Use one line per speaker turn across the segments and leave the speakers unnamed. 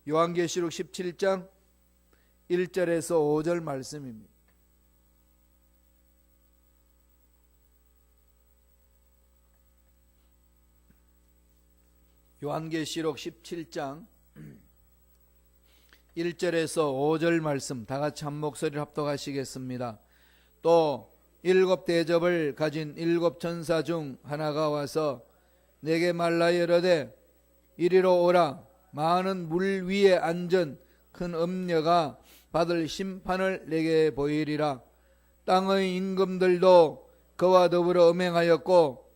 요한계시록 17장 1절에서 5절 말씀입니다. 요한계시록 17장 1절에서 5절 말씀 다 같이 한 목소리를 합독하시겠습니다. 또 일곱 대접을 가진 일곱 천사 중 하나가 와서 내게 말라 이르되 이리로 오라. 많은 물 위에 앉은 큰 음녀가 받을 심판을 내게 보이리라. 땅의 임금들도 그와 더불어 음행하였고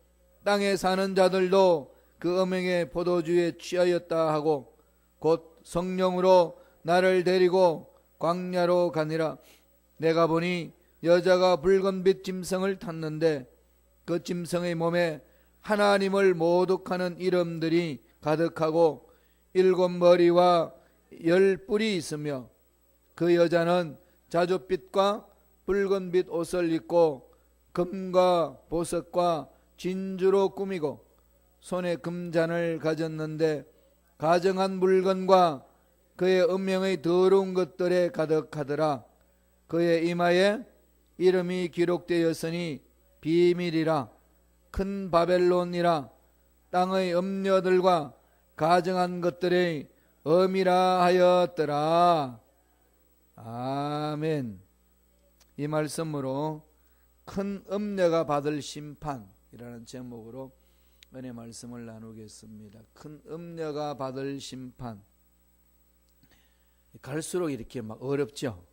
땅에 사는 자들도 그 음행의 포도주에 취하였다 하고 곧 성령으로 나를 데리고 광야로 가니라. 내가 보니 여자가 붉은빛 짐승을 탔는데 그 짐승의 몸에 하나님을 모독하는 이름들이 가득하고 일곱 머리와 열 뿔이 있으며 그 여자는 자줏빛과 붉은빛 옷을 입고 금과 보석과 진주로 꾸미고 손에 금잔을 가졌는데 가정한 물건과 그의 음행의 더러운 것들에 가득하더라. 그의 이마에 이름이 기록되었으니 비밀이라. 큰 바벨론이라. 땅의 음녀들과 가정한 것들의 엄이라 하였더라. 아멘. 이 말씀으로 큰 음녀가 받을 심판이라는 제목으로 은혜 말씀을 나누겠습니다. 큰 음녀가 받을 심판. 갈수록 이렇게 막 어렵죠.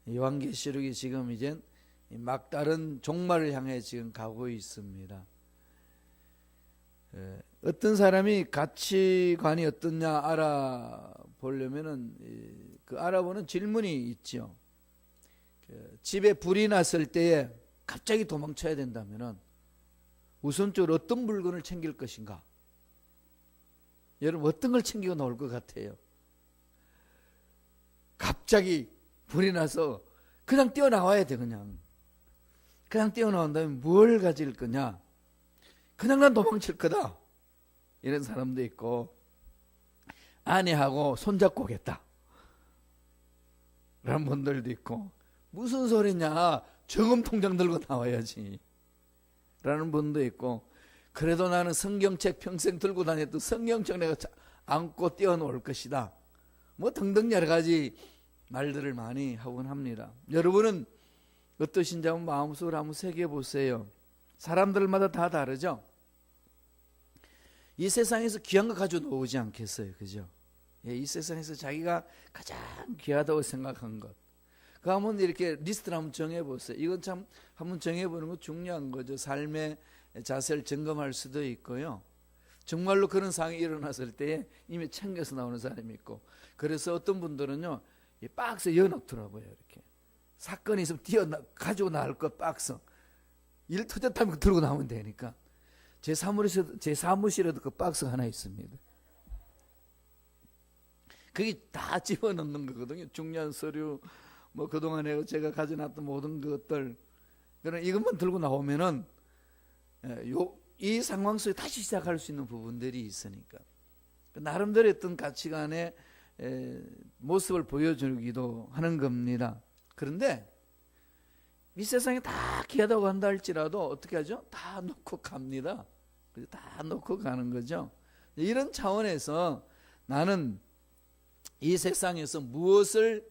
요한계시록이 지금 이제 막다른 종말을 향해 지금 가고 있습니다. 어떤 사람이 가치관이 어떻냐 알아보려면은 그 알아보는 질문이 있죠. 집에 불이 났을 때에 갑자기 도망쳐야 된다면은 우선적으로 어떤 물건을 챙길 것인가? 여러분 어떤 걸 챙기고 나올 것 같아요? 갑자기 불이 나서 그냥 뛰어나와야 돼. 그냥 뛰어나온다면 뭘 가질 거냐? 그냥 난 도망칠 거다. 이런 사람도 있고 아내하고 손잡고 오겠다 라는 분들도 있고 무슨 소리냐? 저금통장 들고 나와야지 라는 분도 있고 그래도 나는 성경책 평생 들고 다녔던 성경책 내가 안고 뛰어놀 것이다. 뭐 등등 여러 가지 말들을 많이 하곤 합니다. 여러분은 어떠신지 한번 마음속으로 한번 새겨 보세요. 사람들마다 다 다르죠. 이 세상에서 귀한 거 가지고 나오지 않겠어요, 그죠? 이 세상에서 자기가 가장 귀하다고 생각한 것, 그 한번 이렇게 리스트를 한번 정해보세요. 이건 참 한번 정해보는 거 중요한 거죠. 삶의 자세를 점검할 수도 있고요. 정말로 그런 상황이 일어났을 때에 이미 챙겨서 나오는 사람이 있고, 그래서 어떤 분들은요, 이 박스에 넣어놓더라고요. 이렇게 사건이 있으면 가지고 나올 것 박스, 일 터졌다면 들고 나오면 되니까. 제 사무실에도 그 박스가 하나 있습니다. 그게 다 집어넣는 거거든요. 중요한 서류, 뭐 그동안에 제가 가져놨던 모든 것들, 그런 이것만 들고 나오면은 이 상황 속에 다시 시작할 수 있는 부분들이 있으니까 나름대로 어떤 가치관의 모습을 보여주기도 하는 겁니다. 그런데 이 세상에 다 귀하다고 한다 할지라도 어떻게 하죠? 다 놓고 갑니다. 다 놓고 가는 거죠. 이런 차원에서 나는 이 세상에서 무엇을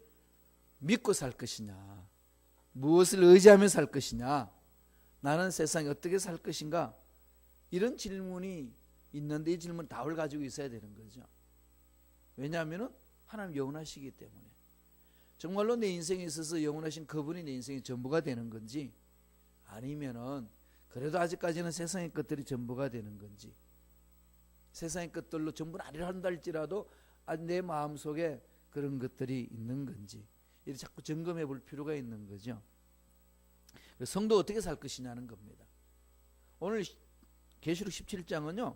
믿고 살 것이냐, 무엇을 의지하며 살 것이냐, 나는 세상에 어떻게 살 것인가, 이런 질문이 있는데 이 질문 답을 가지고 있어야 되는 거죠. 왜냐하면 하나님 영원하시기 때문에. 정말로 내 인생에 있어서 영원하신 그분이 내 인생의 전부가 되는 건지, 아니면은 그래도 아직까지는 세상의 것들이 전부가 되는 건지, 세상의 것들로 전부는 아니라 한다 할지라도 내 마음속에 그런 것들이 있는 건지, 이렇게 자꾸 점검해 볼 필요가 있는 거죠. 성도 어떻게 살 것이냐는 겁니다. 오늘 계시록 17장은요,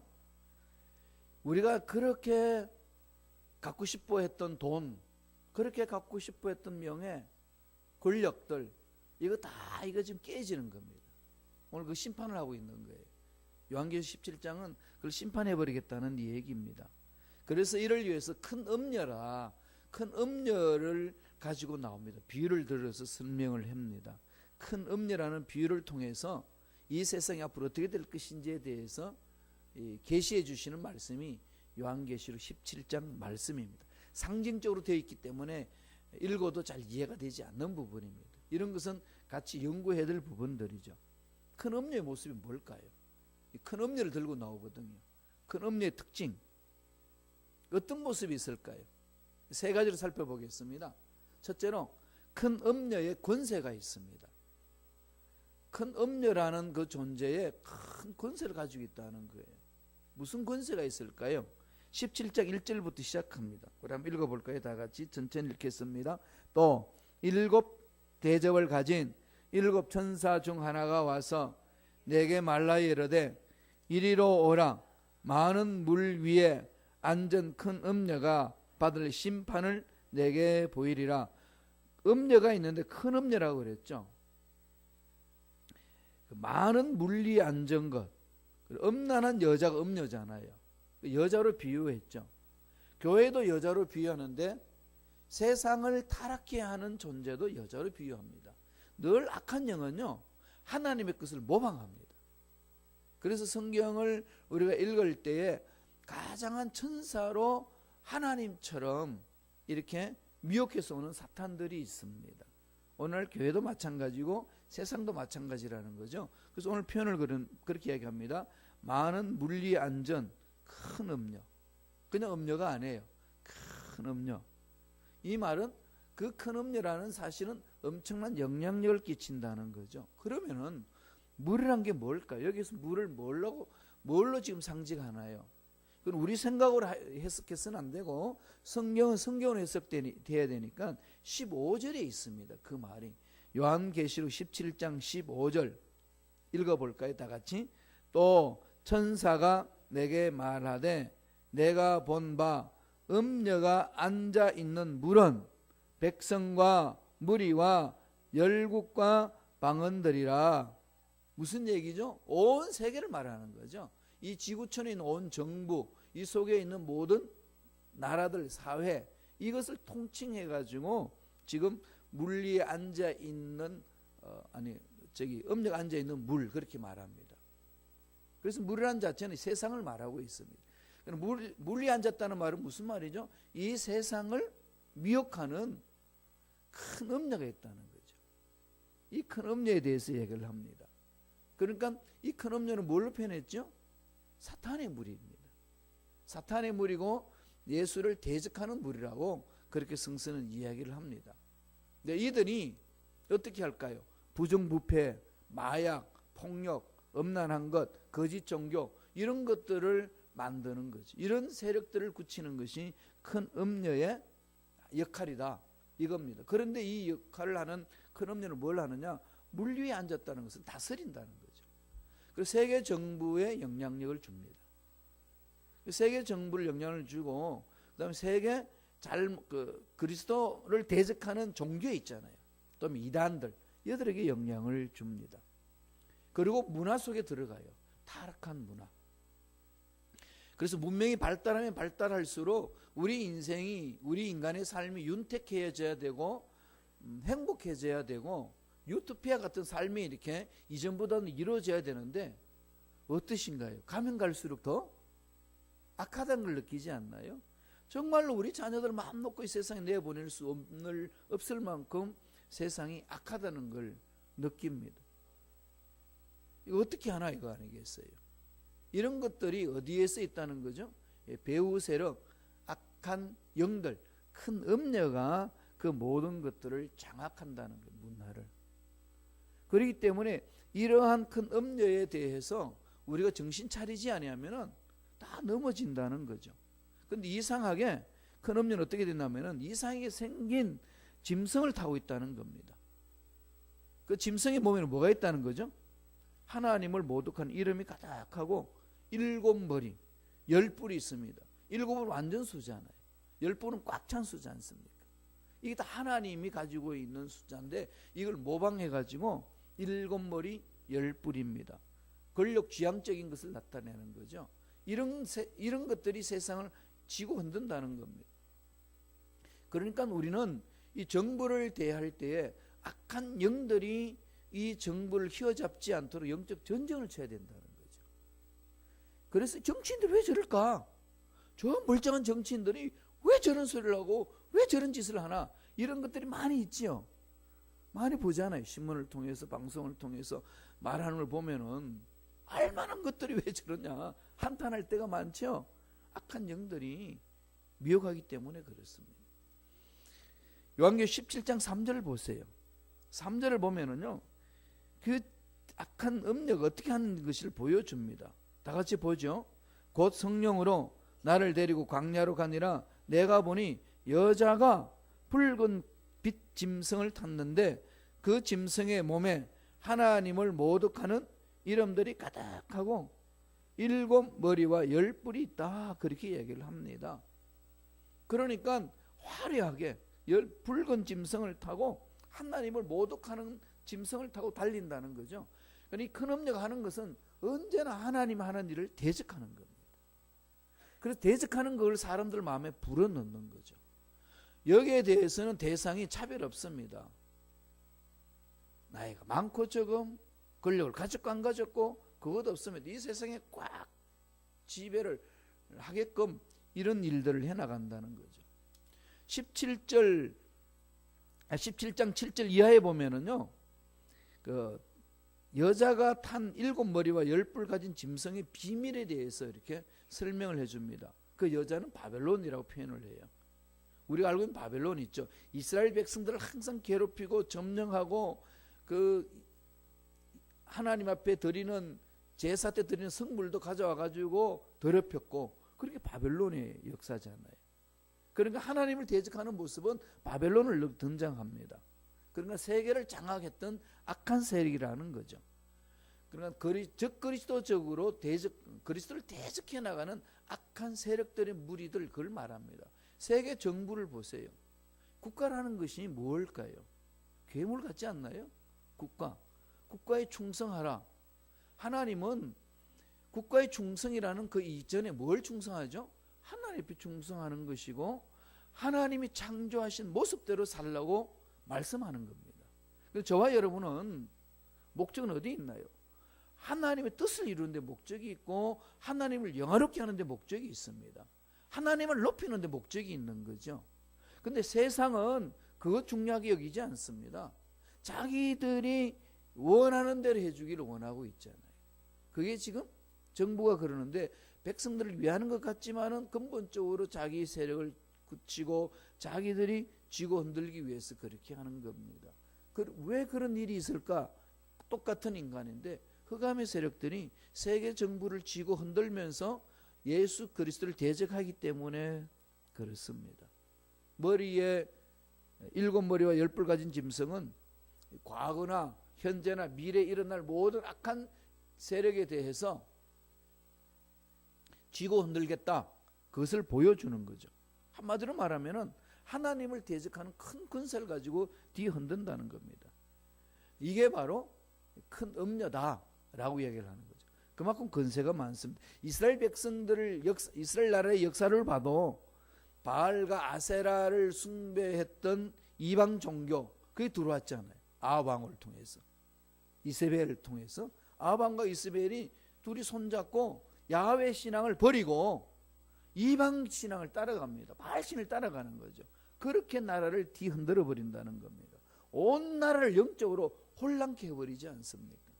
우리가 그렇게 갖고 싶어 했던 돈, 그렇게 갖고 싶어 했던 명예, 권력들, 이거 지금 깨지는 겁니다. 오늘 그 심판을 하고 있는 거예요. 요한계시록 17장은 그걸 심판해 버리겠다는 얘기입니다. 그래서 이를 위해서 큰 음녀를 가지고 나옵니다. 비유를 들어서 설명을 합니다. 큰 음녀라는 비유를 통해서 이 세상이 앞으로 어떻게 될 것인지에 대해서 계시해 주시는 말씀이 요한계시록 17장 말씀입니다. 상징적으로 되어 있기 때문에 읽어도 잘 이해가 되지 않는 부분입니다. 이런 것은 같이 연구해야 될 부분들이죠. 큰 음녀의 모습이 뭘까요? 큰 음녀를 들고 나오거든요. 큰 음녀의 특징, 어떤 모습이 있을까요? 세 가지를 살펴보겠습니다. 첫째로 큰 음녀의 권세가 있습니다. 큰 음녀라는 그 존재에 큰 권세를 가지고 있다는 거예요. 무슨 권세가 있을까요? 17장 1절부터 시작합니다. 우리 한번 읽어볼까요? 다 같이 천천히 읽겠습니다. 또 7 대접을 가진 7 천사 중 하나가 와서 내게 말라 이르되 이리로 오라. 많은 물 위에 앉은 큰 음녀가 받을 심판을 내게 보이리라. 음녀가 있는데 큰 음녀라고 그랬죠. 많은 물 위에 앉은 것, 음란한 여자가 음녀잖아요. 여자로 비유했죠. 교회도 여자로 비유하는데 세상을 타락케 하는 존재도 여자로 비유합니다. 늘 악한 영은요 하나님의 것을 모방합니다. 그래서 성경을 우리가 읽을 때에 가장한 천사로 하나님처럼 이렇게 미혹해서 오는 사탄들이 있습니다. 오늘 교회도 마찬가지고 세상도 마찬가지라는 거죠. 그래서 오늘 표현을 그렇게 이야기합니다. 많은 물 위에 앉은 큰 음녀. 그냥 음녀가 아니에요. 큰 음녀. 이 말은 그 큰 음녀라는 사실은 엄청난 영향력을 끼친다는 거죠. 그러면은 물이란 게 뭘까요? 여기서 물을 뭘로 지금 상징하나요? 그건 우리 생각으로 해석해서는 안 되고 성경은 성경으로 해석돼야 되니까 15절에 있습니다. 그 말이 요한계시록 17장 15절 읽어볼까요? 다 같이. 또 천사가 내게 말하되 내가 본 바 음녀가 앉아 있는 물은 백성과 무리와 열국과 방언들이라. 무슨 얘기죠? 온 세계를 말하는 거죠. 이 지구촌에 있는 온 정부, 이 속에 있는 모든 나라들, 사회, 이것을 통칭해 가지고 지금 물 위에 앉아 있는 음녀가 앉아 있는 물, 그렇게 말합니다. 그래서 물이라는 자체는 세상을 말하고 있습니다. 물 위에 앉았다는 말은 무슨 말이죠? 이 세상을 미혹하는 큰 음녀가 있다는 거죠. 이 큰 음녀에 대해서 얘기를 합니다. 그러니까 이 큰 음녀는 뭘로 표현했죠? 사탄의 물입니다. 사탄의 물이고 예수를 대적하는 물이라고 그렇게 성서는 이야기를 합니다. 근데 이들이 어떻게 할까요? 부정부패, 마약, 폭력, 음란한 것, 거짓 종교, 이런 것들을 만드는 거죠. 이런 세력들을 굳히는 것이 큰 음녀의 역할이다, 이겁니다. 그런데 이 역할을 하는 큰 음녀는 뭘 하느냐? 물 위에 앉았다는 것은 다스린다는 거죠. 그리고 세계 정부에 영향력을 줍니다. 세계 정부를 영향을 주고, 그다음에 세계 그리스도를 대적하는 종교 있잖아요. 또 이단들, 이들에게 영향을 줍니다. 그리고 문화 속에 들어가요. 타락한 문화. 그래서 문명이 발달하면 발달할수록 우리 인간의 삶이 윤택해져야 되고 행복해져야 되고 유토피아 같은 삶이 이렇게 이전보다는 이루어져야 되는데 어떠신가요? 가면 갈수록 더 악하다는 걸 느끼지 않나요? 정말로 우리 자녀들 마음 놓고 이 세상에 내보낼 수 없을 만큼 세상이 악하다는 걸 느낍니다. 이거 어떻게 하나 이거 아니겠어요? 이런 것들이 어디에서 있다는 거죠? 배후 세력, 악한 영들, 큰 음녀가 그 모든 것들을 장악한다는 거예요. 문화를. 그렇기 때문에 이러한 큰 음녀에 대해서 우리가 정신 차리지 아니하면은 다 넘어진다는 거죠. 근데 이상하게 큰 음녀는 어떻게 됐냐면은 이상하게 생긴 짐승을 타고 있다는 겁니다. 그 짐승의 몸에는 뭐가 있다는 거죠? 하나님을 모독한 이름이 가득하고 7머리, 10뿔이 있습니다. 7은 완전 숫자잖아요. 10뿔은 꽉 찬 숫자 않습니까? 이게 다 하나님이 가지고 있는 숫자인데 이걸 모방해가지고 7머리, 10뿔입니다. 권력 쥐양적인 것을 나타내는 거죠. 이런 것들이 세상을 지고 흔든다는 겁니다. 그러니까 우리는 이 정부를 대할 때에 악한 영들이 이 정부를 휘어잡지 않도록 영적 전쟁을 쳐야 된다는 거죠. 그래서 정치인들이 왜 저럴까? 저 멀쩡한 정치인들이 왜 저런 소리를 하고 왜 저런 짓을 하나? 이런 것들이 많이 있지요. 많이 보잖아요. 신문을 통해서 방송을 통해서 말하는 걸 보면은 알만한 것들이 왜 저러냐 한탄할 때가 많죠. 악한 영들이 미혹하기 때문에 그렇습니다. 요한계시록 17장 3절을 보세요. 3절을 보면은요, 그 악한 음녀가 어떻게 하는 것을 보여줍니다. 다 같이 보죠. 곧 성령으로 나를 데리고 광야로 가니라. 내가 보니 여자가 붉은 빛 짐승을 탔는데 그 짐승의 몸에 하나님을 모독하는 이름들이 가득하고 7 머리와 10 뿔이 있다. 그렇게 얘기를 합니다. 그러니까 화려하게 붉은 짐승을 타고 하나님을 모독하는 짐승을 타고 달린다는 거죠. 그러니까 큰 음녀가 하는 것은 언제나 하나님 하는 일을 대적하는 겁니다. 그래서 대적하는 걸 사람들 마음에 불어넣는 거죠. 여기에 대해서는 대상이 차별 없습니다. 나이가 많고 적음, 권력을 가졌고 안 가졌고 그것 없으면 이 세상에 꽉 지배를 하게끔 이런 일들을 해나간다는 거죠. 17장 7절 이하에 보면은요, 그 여자가 탄 7 머리와 10 뿔 가진 짐승의 비밀에 대해서 이렇게 설명을 해줍니다. 그 여자는 바벨론이라고 표현을 해요. 우리가 알고 있는 바벨론 있죠. 이스라엘 백성들을 항상 괴롭히고 점령하고 그 하나님 앞에 드리는 제사 때 드리는 성물도 가져와 가지고 더럽혔고, 그렇게 바벨론의 역사잖아요. 그러니까 하나님을 대적하는 모습은 바벨론을 등장합니다. 그러니까 세계를 장악했던 악한 세력이라는 거죠. 그러니까 적그리스도적으로 그리스도를 대적해 나가는 악한 세력들의 무리들, 그걸 말합니다. 세계 정부를 보세요. 국가라는 것이 뭘까요? 괴물 같지 않나요? 국가에 충성하라. 하나님은 국가의 충성이라는 그 이전에 뭘 충성하죠? 하나님 앞에 충성하는 것이고 하나님이 창조하신 모습대로 살라고 말씀하는 겁니다. 그래서 저와 여러분은 목적은 어디 있나요? 하나님의 뜻을 이루는데 목적이 있고 하나님을 영화롭게 하는데 목적이 있습니다. 하나님을 높이는 데 목적이 있는 거죠. 근데 세상은 그것 중요하게 여기지 않습니다. 자기들이 원하는 대로 해주기를 원하고 있잖아요. 그게 지금 정부가 그러는데 백성들을 위하는 것 같지만은 근본적으로 자기 세력을 굳히고 자기들이 쥐고 흔들기 위해서 그렇게 하는 겁니다. 왜 그런 일이 있을까? 똑같은 인간인데 흑암의 세력들이 세계 정부를 쥐고 흔들면서 예수 그리스도를 대적하기 때문에 그렇습니다. 머리에 7 머리와 10 뿔 가진 짐승은 과거나 현재나 미래에 일어날 모든 악한 세력에 대해서 쥐고 흔들겠다, 그것을 보여주는 거죠. 한마디로 말하면 하나님을 대적하는 큰 권세를 가지고 뒤흔든다는 겁니다. 이게 바로 큰 음녀다라고 얘기를 하는 거죠. 그만큼 권세가 많습니다. 이스라엘 백성들을 이스라엘 나라의 역사를 봐도 바알과 아세라를 숭배했던 이방 종교, 그게 들어왔잖아요. 아합 왕을 통해서, 이세벨을 통해서 아합 왕과 이세벨이 둘이 손잡고 야훼 신앙을 버리고 이방 신앙을 따라갑니다. 바알 신을 따라가는 거죠. 그렇게 나라를 뒤흔들어 버린다는 겁니다. 온 나라를 영적으로 혼란케 해버리지 않습니까?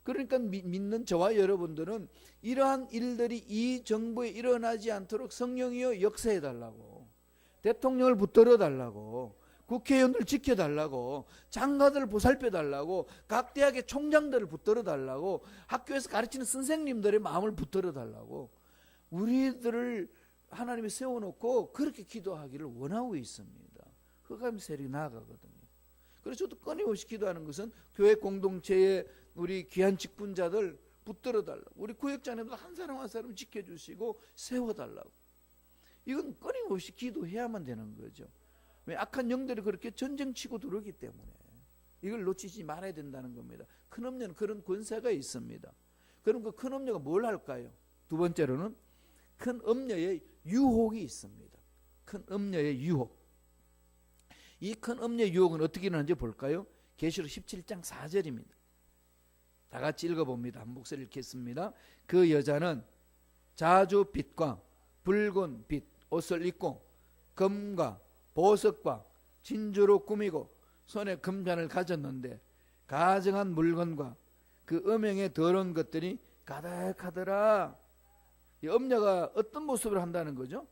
그러니까 믿는 저와 여러분들은 이러한 일들이 이 정부에 일어나지 않도록 성령이여 역사해달라고, 대통령을 붙들어달라고, 국회의원들 지켜달라고, 장관들을 보살펴달라고, 각 대학의 총장들을 붙들어달라고, 학교에서 가르치는 선생님들의 마음을 붙들어달라고, 우리들을 하나님이 세워놓고 그렇게 기도하기를 원하고 있습니다. 흑암 세력이 나아가거든요. 그래서 저도 끊임없이 기도하는 것은 교회 공동체의 우리 귀한 직분자들 붙들어달라고, 우리 구역장님들 한 사람 한 사람 지켜주시고 세워달라고, 이건 끊임없이 기도해야만 되는 거죠. 왜? 악한 영들이 그렇게 전쟁치고 들어오기 때문에 이걸 놓치지 말아야 된다는 겁니다. 큰 음녀는 그런 권세가 있습니다. 그럼 그 큰 음녀가 뭘 할까요? 두 번째로는 큰 음녀의 유혹이 있습니다. 큰 음녀의 유혹. 이 큰 음녀의 유혹은 어떻게 일어나는지 볼까요? 계시록 17장 4절입니다. 다 같이 읽어봅니다. 한 목소리 읽겠습니다. 그 여자는 자주 빛과 붉은 빛 옷을 입고 금과 보석과 진주로 꾸미고 손에 금잔을 가졌는데 가증한 물건과 그 음행의 더러운 것들이 가득하더라. 이 음녀가 어떤 모습을 한다는 거죠?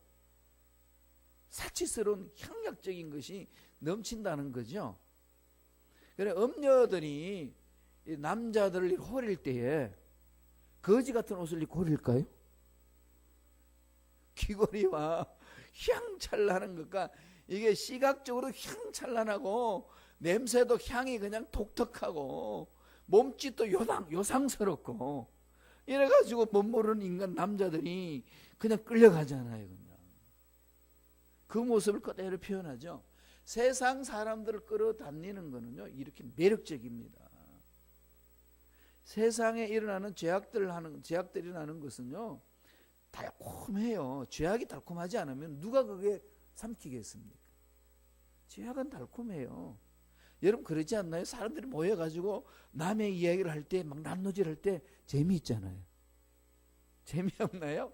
사치스러운 향락적인 것이 넘친다는 거죠. 그래 음녀들이 남자들을 호릴 때에 거지 같은 옷을 입고 호릴까요? 귀걸이와 향찬란한 것과 이게 시각적으로 향찬란하고 냄새도 향이 그냥 독특하고 몸짓도 요상스럽고 이래가지고 못 모르는 인간 남자들이 그냥 끌려가잖아요. 그냥 그 모습을 그대로 표현하죠. 세상 사람들을 끌어당기는 거는요 이렇게 매력적입니다. 세상에 일어나는 죄악들이 일어나는 것은요 달콤해요. 죄악이 달콤하지 않으면 누가 그게 삼키겠습니까? 죄악은 달콤해요. 여러분 그러지 않나요? 사람들이 모여가지고 남의 이야기를 할 때 막 난노질 할 때 재미있잖아요. 재미없나요?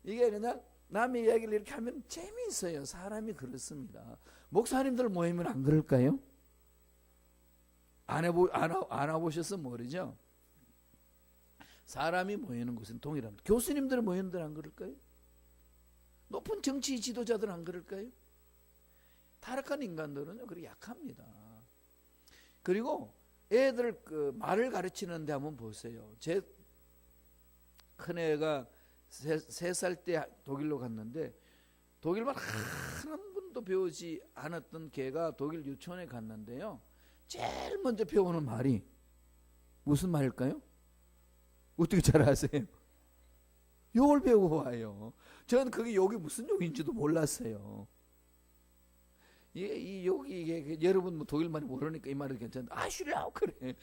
이게 그냥 남의 이야기를 이렇게 하면 재미있어요. 사람이 그렇습니다. 목사님들 모이면 안 그럴까요? 안 와보셔서 모르죠? 사람이 모이는 곳은 동일합니다. 교수님들 모이는 데는 안 그럴까요? 높은 정치 지도자들은 안 그럴까요? 타락한 인간들은 그렇게 약합니다. 그리고 애들 그 말을 가르치는데 한번 보세요. 제 큰애가 3살 때 독일로 갔는데 독일말 한 번도 배우지 않았던 걔가 독일 유치원에 갔는데요. 제일 먼저 배우는 말이 무슨 말일까요? 어떻게 잘 아세요? 욕을 배우고 와요. 저는 그게 욕이 무슨 욕인지도 몰랐어요. 이 욕이 이게 여러분 뭐 독일말이 모르니까 이 말은 괜찮은데 아슐라우 그래.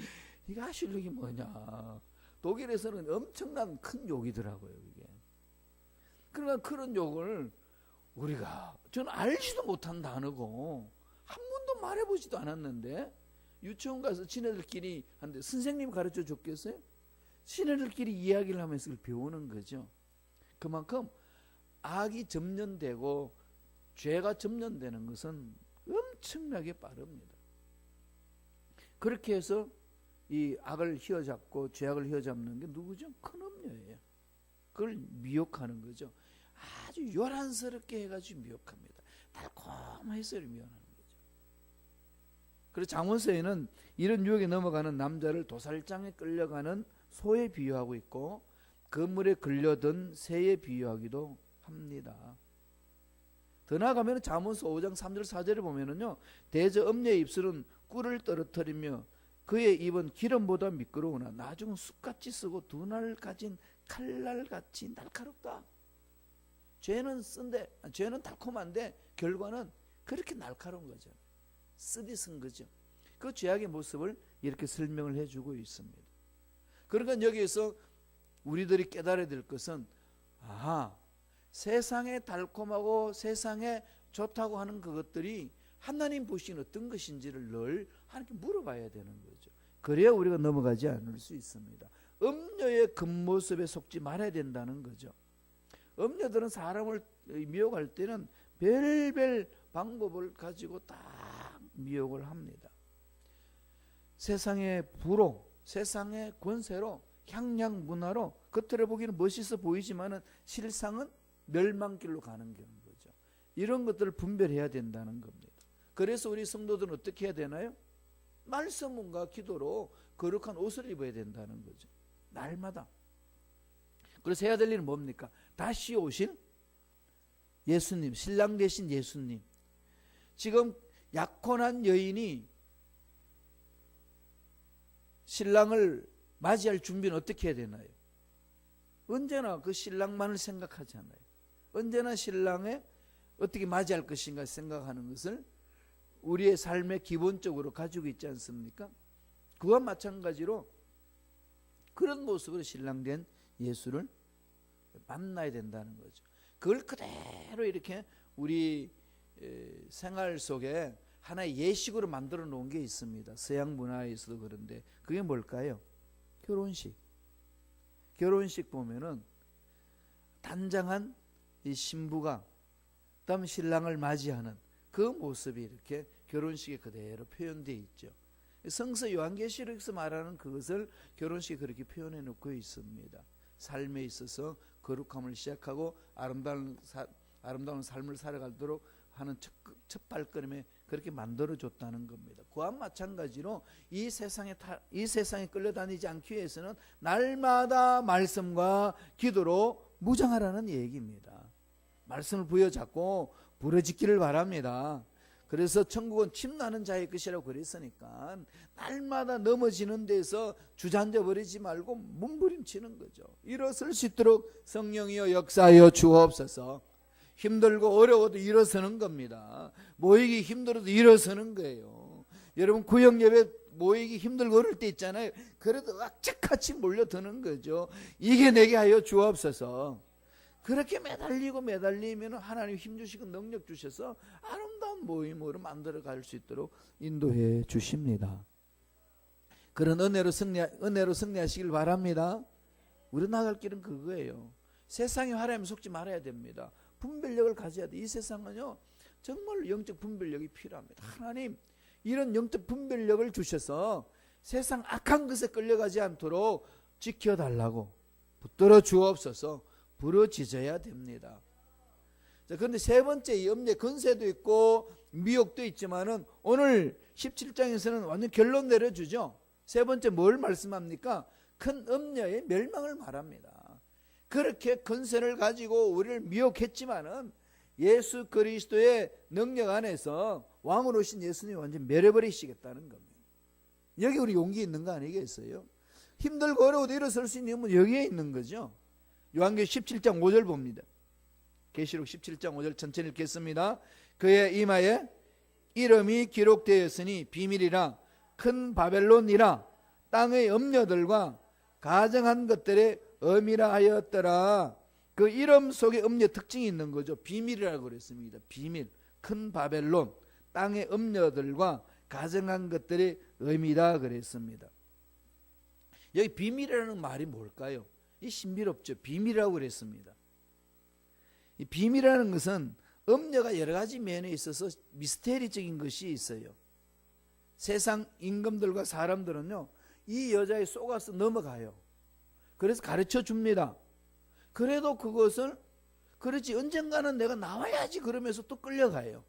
이게 아슐력이 뭐냐? 독일에서는 엄청난 큰 욕이더라고요 이게. 그러니까 그런 욕을 우리가 저는 알지도 못한 단어고 한 번도 말해보지도 않았는데 유치원 가서 지네들끼리 하는데 선생님이 가르쳐 줬겠어요? 지네들끼리 이야기를 하면서 배우는 거죠. 그만큼 악이 점령되고 죄가 점령되는 것은 엄청나게 빠릅니다. 그렇게 해서 이 악을 휘어잡고 죄악을 휘어잡는 게 누구죠? 큰 음녀예요. 그걸 미혹하는 거죠. 아주 요란스럽게 해가지고 미혹합니다. 달콤해서 미혹하는 거죠. 그래서 장원서에는 이런 유혹에 넘어가는 남자를 도살장에 끌려가는 소에 비유하고 있고 그물에 끌려든 새에 비유하기도 합니다. 더 나아가면 잠언서 5장 3절 4절에 보면은요 대저 음녀의 입술은 꿀을 떨어뜨리며 그의 입은 기름보다 미끄러우나 나중은 쑥같이 쓰고 두 날 가진 칼날같이 날카롭다. 죄는 달콤한데 결과는 그렇게 날카로운 거죠. 쓰디 쓴 거죠. 그 죄악의 모습을 이렇게 설명을 해주고 있습니다. 그러니까 여기에서 우리들이 깨달아야 될 것은 세상에 달콤하고 세상에 좋다고 하는 그것들이 하나님 보시기엔 어떤 것인지를 늘 하나님께 물어봐야 되는 거죠. 그래야 우리가 넘어가지 않을 수 있습니다. 음녀의 겉모습에 속지 말아야 된다는 거죠. 음녀들은 사람을 미혹할 때는 별별 방법을 가지고 다 미혹을 합니다. 세상의 부로, 세상의 권세로, 향락 문화로 겉으로 보기는 멋있어 보이지만은 실상은 멸망길로 가는 거죠. 이런 것들을 분별해야 된다는 겁니다. 그래서 우리 성도들은 어떻게 해야 되나요? 말씀과 기도로 거룩한 옷을 입어야 된다는 거죠. 날마다. 그래서 해야 될 일은 뭡니까? 다시 오실 예수님, 신랑 되신 예수님. 지금 약혼한 여인이 신랑을 맞이할 준비는 어떻게 해야 되나요? 언제나 그 신랑만을 생각하잖아요. 언제나 신랑에 어떻게 맞이할 것인가 생각하는 것을 우리의 삶에 기본적으로 가지고 있지 않습니까? 그와 마찬가지로 그런 모습으로 신랑된 예수를 만나야 된다는 거죠. 그걸 그대로 이렇게 우리 생활 속에 하나의 예식으로 만들어 놓은 게 있습니다. 서양 문화에서도 그런데 그게 뭘까요? 결혼식. 결혼식 보면은 단장한 이 신부가 다음 신랑을 맞이하는 그 모습이 이렇게 결혼식에 그대로 표현되어 있죠. 성서 요한계시록에서 말하는 그것을 결혼식에 그렇게 표현해 놓고 있습니다. 삶에 있어서 거룩함을 시작하고 아름다운 삶을 살아가도록 하는 첫 발걸음에 그렇게 만들어줬다는 겁니다. 그와 마찬가지로 이 세상에 끌려다니지 않기 위해서는 날마다 말씀과 기도로 무장하라는 얘기입니다. 말씀을 부여잡고 부러지기를 바랍니다. 그래서 천국은 침나는 자의 것이라고 그랬으니까 날마다 넘어지는 데서 주저앉아 버리지 말고 몸부림치는 거죠. 일어설 수 있도록 성령이여 역사하여 주옵소서. 힘들고 어려워도 일어서는 겁니다. 모이기 힘들어도 일어서는 거예요. 여러분 구역 예배 모이기 힘들고 어릴 때 있잖아요. 그래도 악착같이 몰려드는 거죠. 이게 내게 하여 주옵소서. 그렇게 매달리면 하나님 힘주시고 능력 주셔서 아름다운 모임으로 만들어 갈 수 있도록 인도해 주십니다. 그런 은혜로 승리하시길 바랍니다. 우리 나갈 길은 그거예요. 세상의 화려함에 속지 말아야 됩니다. 분별력을 가져야 돼. 이 세상은요 정말 영적 분별력이 필요합니다. 하나님 이런 영적 분별력을 주셔서 세상 악한 것에 끌려가지 않도록 지켜달라고 붙들어 주옵소서. 부러지져야 됩니다. 자, 그런데 세 번째 이 음녀 건세도 있고 미혹도 있지만은 오늘 17장에서는 완전 결론 내려주죠. 세 번째 뭘 말씀합니까? 큰 음녀의 멸망을 말합니다. 그렇게 건세를 가지고 우리를 미혹했지만은 예수 그리스도의 능력 안에서 왕으로 오신 예수님이 완전 멸해버리시겠다는 겁니다. 여기 우리 용기 있는 거 아니겠어요? 힘들고 어려워도 일어설 수 있는 힘은 여기에 있는 거죠. 요한계시록 17장 5절 봅니다. 계시록 17장 5절 천천히 읽겠습니다. 그의 이마에 이름이 기록되었으니 비밀이라 큰 바벨론이라 땅의 음녀들과 가정한 것들의 음이라 하였더라. 그 이름 속에 음녀 특징이 있는 거죠. 비밀이라고 그랬습니다. 비밀, 큰 바벨론, 땅의 음녀들과 가정한 것들의 음이라 그랬습니다. 여기 비밀이라는 말이 뭘까요? 이 신비롭죠. 비밀이라고 그랬습니다. 이 비밀이라는 것은 음녀가 여러 가지 면에 있어서 미스테리적인 것이 있어요. 세상 임금들과 사람들은요 이 여자에 속아서 넘어가요. 그래서 가르쳐 줍니다. 그래도 그것을 그렇지 언젠가는 내가 나와야지 그러면서 또 끌려가요.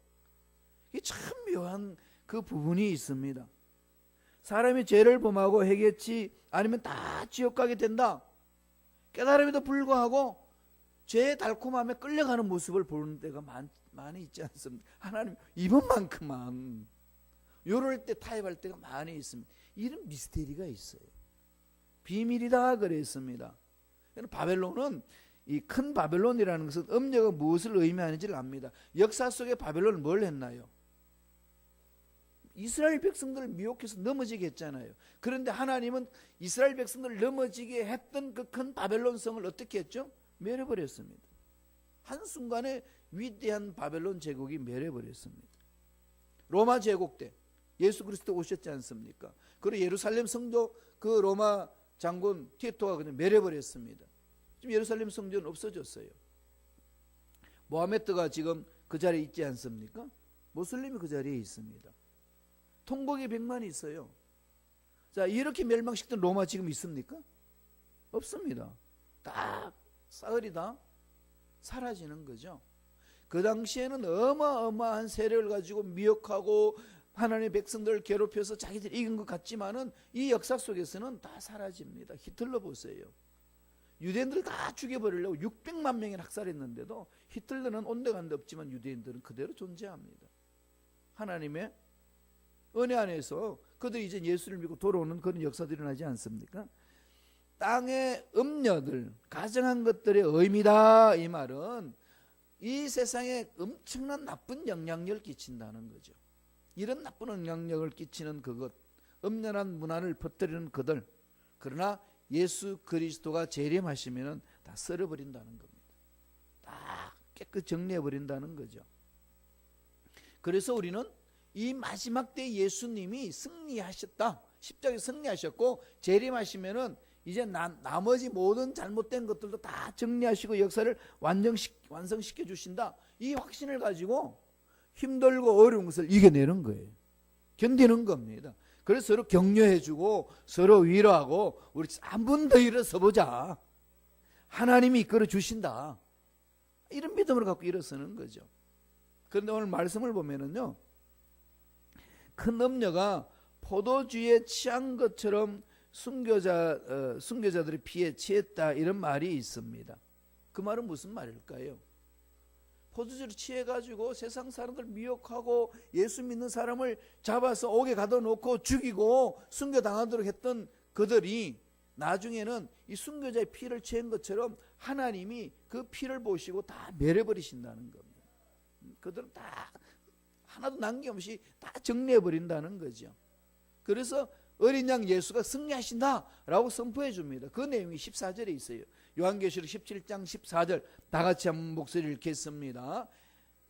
이게 참 묘한 그 부분이 있습니다. 사람이 죄를 범하고 회개치 아니면 다 지옥 가게 된다. 깨달음에도 불구하고 죄의 달콤함에 끌려가는 모습을 보는 때가 많이 있지 않습니까? 하나님 이번만큼만 요럴 때 타협할 때가 많이 있습니다. 이런 미스테리가 있어요. 비밀이다 그랬습니다. 바벨론은 이 큰 바벨론이라는 것은 음녀가 무엇을 의미하는지를 압니다. 역사 속에 바벨론은 뭘 했나요? 이스라엘 백성들을 미혹해서 넘어지게 했잖아요. 그런데 하나님은 이스라엘 백성들을 넘어지게 했던 그 큰 바벨론 성을 어떻게 했죠? 멸해버렸습니다. 한순간에 위대한 바벨론 제국이 멸해버렸습니다. 로마 제국 때 예수 그리스도 오셨지 않습니까? 그리고 예루살렘 성도 그 로마 장군 티토가 그냥 멸해버렸습니다. 지금 예루살렘 성전은 없어졌어요. 모하메드가 지금 그 자리에 있지 않습니까? 모슬림이 그 자리에 있습니다. 통곡의 100만이 있어요. 자, 이렇게 멸망시켰던 로마 지금 있습니까? 없습니다. 다 싸그리 다 사라지는 거죠. 그 당시에는 어마어마한 세력을 가지고 미혹하고 하나님의 백성들을 괴롭혀서 자기들이 이긴 것 같지만은 이 역사 속에서는 다 사라집니다. 히틀러 보세요. 유대인들을 다 죽여버리려고 600만 명이 학살했는데도 히틀러는 온데간데 없지만 유대인들은 그대로 존재합니다. 하나님의 은혜 안에서 그들이 이제 예수를 믿고 돌아오는 그런 역사들이 일어나지 않습니까? 땅의 음녀들, 가정한 것들의 의미다. 이 말은 이 세상에 엄청난 나쁜 영향력을 끼친다는 거죠. 이런 나쁜 영향력을 끼치는 그것, 음란한 문화를 퍼뜨리는 그들, 그러나 예수 그리스도가 재림하시면 다 썰어버린다는 겁니다. 다 깨끗 정리해 버린다는 거죠. 그래서 우리는 이 마지막 때 예수님이 승리하셨다. 십자가에 승리하셨고 재림하시면은 이제 나머지 모든 잘못된 것들도 다 정리하시고 역사를 완성시켜 주신다. 이 확신을 가지고 힘들고 어려운 것을 이겨내는 거예요. 견디는 겁니다. 그래서 서로 격려해주고 서로 위로하고 우리 한 번 더 일어서 보자. 하나님이 이끌어 주신다. 이런 믿음을 갖고 일어서는 거죠. 그런데 오늘 말씀을 보면은요, 큰 음녀가 포도주에 취한 것처럼 순교자들의 피에 취했다, 이런 말이 있습니다. 그 말은 무슨 말일까요? 포도주를 취해가지고 세상 사람들 미혹하고 예수 믿는 사람을 잡아서 옥에 가둬놓고 죽이고 순교당하도록 했던 그들이 나중에는 이 순교자의 피를 취한 것처럼 하나님이 그 피를 보시고 다 멸해버리신다는 겁니다. 그들은 다 하나도 남김없이 다 정리해버린다는 거죠. 그래서 어린 양 예수가 승리하신다라고 선포해 줍니다. 그 내용이 14절에 있어요. 요한계시록 17장 14절 다 같이 한번 목소리를 읽겠습니다.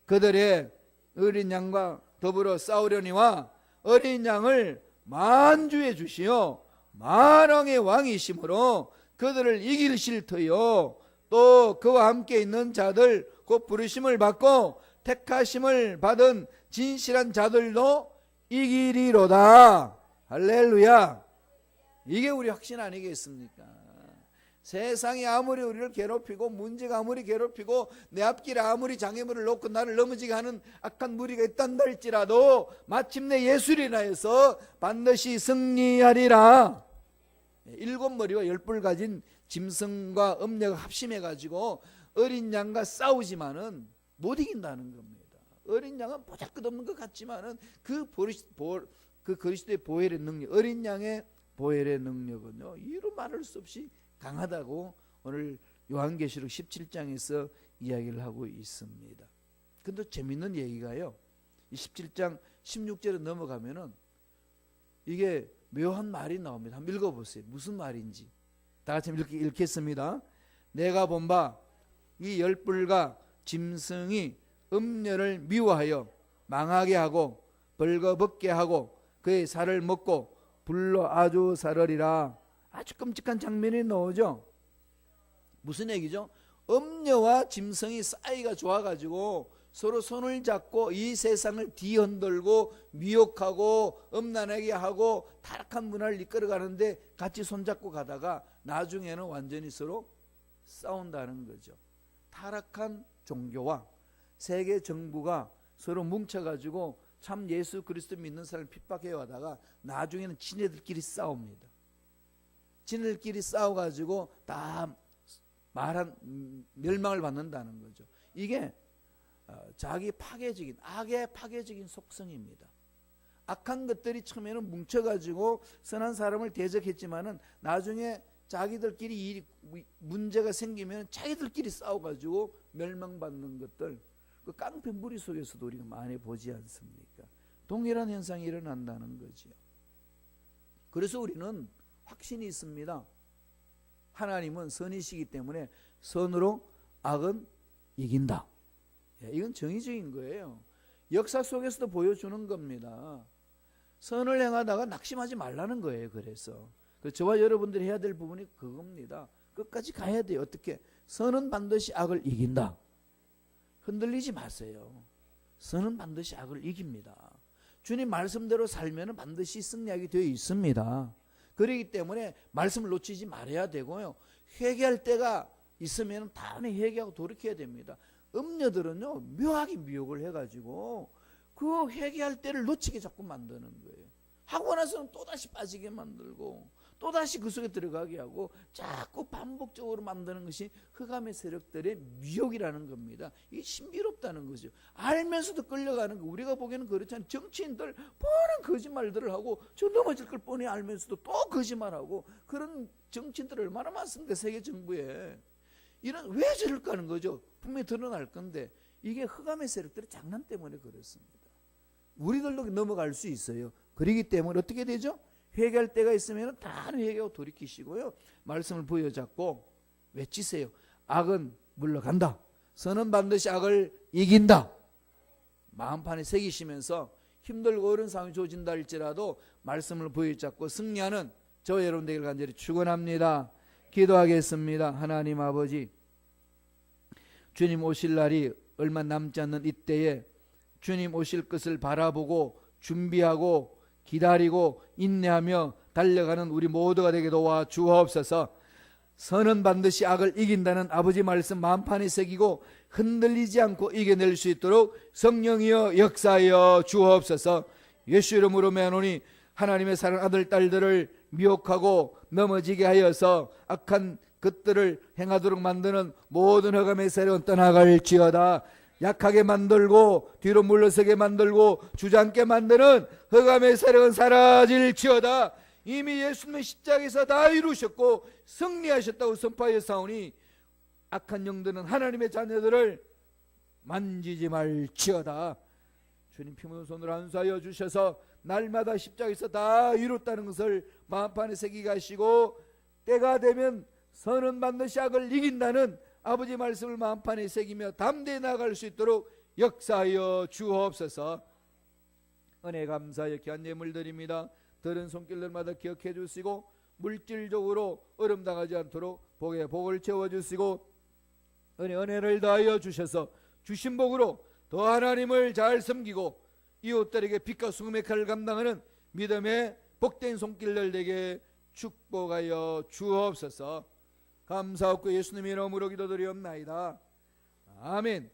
그들의 어린 양과 더불어 싸우려니와 어린 양을 만주해 주시어 만왕의 왕이심으로 그들을 이기실 터요 또 그와 함께 있는 자들 곧 부르심을 받고 택하심을 받은 진실한 자들도 이기리로다. 할렐루야. 이게 우리 확신 아니겠습니까? 세상이 아무리 우리를 괴롭히고 문제가 아무리 괴롭히고 내 앞길에 아무리 장애물을 놓고 나를 넘어지게 하는 악한 무리가 있단다 할지라도 마침내 예수를 인하여서 반드시 승리하리라. 7머리와 10뿔 가진 짐승과 음녀가 합심해가지고 어린 양과 싸우지만은 못 이긴다는 겁니다. 어린 양은 보잘것없는 것 같지만은 그 그리스도의 보혈의 능력, 어린 양의 보혈의 능력은요 이루 말할 수 없이 강하다고 오늘 요한계시록 17장에서 이야기를 하고 있습니다. 근데 재밌는 얘기가요, 이 17장 16절에 넘어가면은 이게 묘한 말이 나옵니다. 한번 읽어보세요. 무슨 말인지 다 같이 읽겠습니다. 내가 본 바 이 10뿔과 짐승이 음녀를 미워하여 망하게 하고 벌거벗게 하고 그의 살을 먹고 불로 아주 사르리라. 아주 끔찍한 장면이 나오죠. 무슨 얘기죠? 음녀와 짐승이 사이가 좋아가지고 서로 손을 잡고 이 세상을 뒤흔들고 미혹하고 음란하게 하고 타락한 문화를 이끌어가는데 같이 손잡고 가다가 나중에는 완전히 서로 싸운다는 거죠. 타락한 종교와 세계 정부가 서로 뭉쳐가지고 참 예수 그리스도 믿는 사람을 핍박해 와다가 나중에는 지네들끼리 싸웁니다. 지네들끼리 싸워가지고 다 멸망을 받는다는 거죠. 이게 자기 파괴적인, 악의 파괴적인 속성입니다. 악한 것들이 처음에는 뭉쳐가지고 선한 사람을 대적했지만은 나중에 자기들끼리 문제가 생기면 자기들끼리 싸워가지고 멸망받는 것들, 그 깡패 무리 속에서도 우리가 많이 보지 않습니까? 동일한 현상이 일어난다는 거지요. 그래서 우리는 확신이 있습니다. 하나님은 선이시기 때문에 선으로 악은 이긴다. 이건 정의적인 거예요. 역사 속에서도 보여주는 겁니다. 선을 행하다가 낙심하지 말라는 거예요. 그래서 저와 여러분들이 해야 될 부분이 그겁니다. 끝까지 가야 돼요. 어떻게? 선은 반드시 악을 이긴다. 흔들리지 마세요. 선은 반드시 악을 이깁니다. 주님 말씀대로 살면 반드시 승리하게 되어 있습니다. 그렇기 때문에 말씀을 놓치지 말아야 되고요. 회개할 때가 있으면 당연히 회개하고 돌이켜야 됩니다. 음녀들은요 묘하게 미혹을 해가지고 그 회개할 때를 놓치게 자꾸 만드는 거예요. 하고 나서는 또다시 빠지게 만들고 또다시 그 속에 들어가게 하고 자꾸 반복적으로 만드는 것이 흑암의 세력들의 미혹이라는 겁니다. 이게 신비롭다는 거죠. 알면서도 끌려가는 거. 우리가 보기에는 그렇잖아요. 정치인들 뻔한 거짓말들을 하고 저 넘어질 걸 뻔히 알면서도 또 거짓말하고 그런 정치인들 얼마나 많습니까? 세계 정부에. 왜 저럴까 하는 거죠. 분명히 드러날 건데 이게 흑암의 세력들의 장난 때문에 그렇습니다. 우리들도 넘어갈 수 있어요. 그렇기 때문에 어떻게 되죠? 회개할 때가 있으면 다 회개하고 돌이키시고요. 말씀을 부여잡고 외치세요. 악은 물러간다. 선은 반드시 악을 이긴다. 마음판에 새기시면서 힘들고 어려운 상황이 주어진다 할지라도 말씀을 부여잡고 승리하는 저 여러분 되기를 간절히 축원합니다. 기도하겠습니다. 하나님 아버지, 주님 오실 날이 얼마 남지 않는 이때에 주님 오실 것을 바라보고 준비하고 기다리고 인내하며 달려가는 우리 모두가 되게 도와 주옵소서. 선은 반드시 악을 이긴다는 아버지 말씀 마음판에 새기고 흔들리지 않고 이겨낼 수 있도록 성령이여 역사하여 주옵소서. 예수 이름으로 매노니 하나님의 사랑하는 아들 딸들을 미혹하고 넘어지게 하여서 악한 것들을 행하도록 만드는 모든 흑암의 세력은 떠나갈지어다. 약하게 만들고 뒤로 물러서게 만들고 주저앉게 만드는 흑암의 세력은 사라질지어다. 이미 예수님의 십자가에서 다 이루셨고 승리하셨다고 선포하였사오니 악한 영들은 하나님의 자녀들을 만지지 말지어다. 주님 피 묻은 손으로 안수하여 주셔서 날마다 십자가에서 다 이뤘다는 것을 마음판에 새기게 하시고 때가 되면 선은 반드시 악을 이긴다는 아버지 말씀을 마음판에 새기며 담대히 나아갈 수 있도록 역사하여 주옵소서. 은혜 감사하여 귀한 예물 드립니다. 들은 손길들마다 기억해 주시고 물질적으로 어려움 당하지 않도록 복에 복을 채워주시고 은혜를 더하여 주셔서 주신 복으로 더 하나님을 잘 섬기고 이웃들에게 빛과 수금의 칼을 감당하는 믿음의 복된 손길들 되게 축복하여 주옵소서. 감사하고 예수님의 이름으로 기도드리옵나이다. 아멘.